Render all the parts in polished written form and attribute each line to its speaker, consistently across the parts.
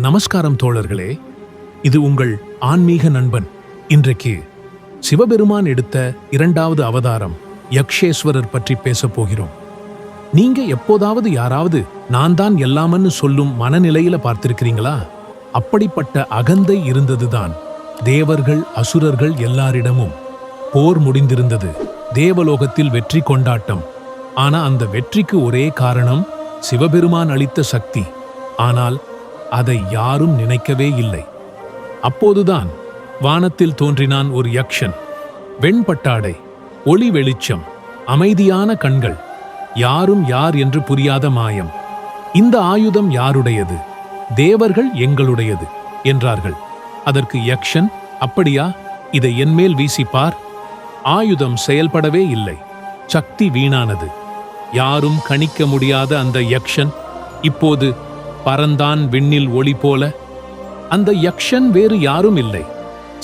Speaker 1: நமஸ்காரம் தோழர்களே, இது உங்கள் ஆன்மீக நண்பன். இன்றைக்கு சிவபெருமான் எடுத்த இரண்டாவது அவதாரம் யக்ஷேஸ்வரர் பற்றி பேசப் போகிறோம். நீங்க எப்போதாவது யாராவது நான் தான் எல்லாமன்னு சொல்லும் மனநிலையில பார்த்திருக்கிறீங்களா? அப்படிப்பட்ட அகந்தை இருந்ததுதான் தேவர்கள் அசுரர்கள் எல்லாரிடமும். போர் முடிந்திருந்தது, தேவலோகத்தில் வெற்றி கொண்டாட்டம். ஆனா அந்த வெற்றிக்கு ஒரே காரணம் சிவபெருமான் அளித்த சக்தி. ஆனால் அதை யாரும் நினைக்கவே இல்லை. அப்போதுதான் வானத்தில் தோன்றினான் ஒரு யக்ஷன். வெண்பட்டாடை, ஒளி வெளிச்சம், அமைதியான கண்கள், யாரும் யார் என்று புரியாத மாயம். இந்த ஆயுதம் யாருடையது? தேவர்கள் எங்களுடையது என்றார்கள். அதற்கு யக்ஷன், அப்படியா, இதை என்மேல் வீசிப்பார். ஆயுதம் செயல்படவே இல்லை, சக்தி வீணானது. யாரும் கணிக்க முடியாத அந்த யக்ஷன் இப்போது பறந்தான் விண்ணில் ஒளி போல. அந்த யக்ஷன் வேறு யாரும் இல்லை,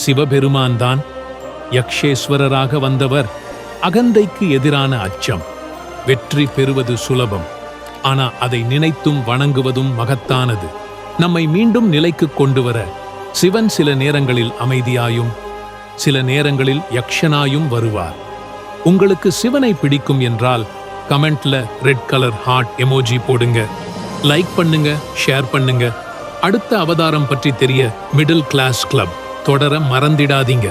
Speaker 1: சிவபெருமான் தான். யக்ஷேஸ்வரராக வந்தவர். அகந்தைக்கு எதிரான அச்சம். வெற்றி பெறுவது சுலபம், ஆனா அதை நினைத்தும் வணங்குவதும் மகத்தானது. நம்மை மீண்டும் நிலைக்கு கொண்டு வர சிவன் சில நேரங்களில் அமைதியாயும் சில நேரங்களில் யக்ஷனாயும் வருவார். உங்களுக்கு சிவனை பிடிக்கும் என்றால் கமெண்ட்ல ரெட் கலர் ஹார்ட் எமோஜி போடுங்க. லைக் பண்ணுங்க, ஷேர் பண்ணுங்க. அடுத்த அவதாரம் பற்றி தெரிய மிடில் கிளாஸ் கிளப் தொடர மறந்திடாதீங்க.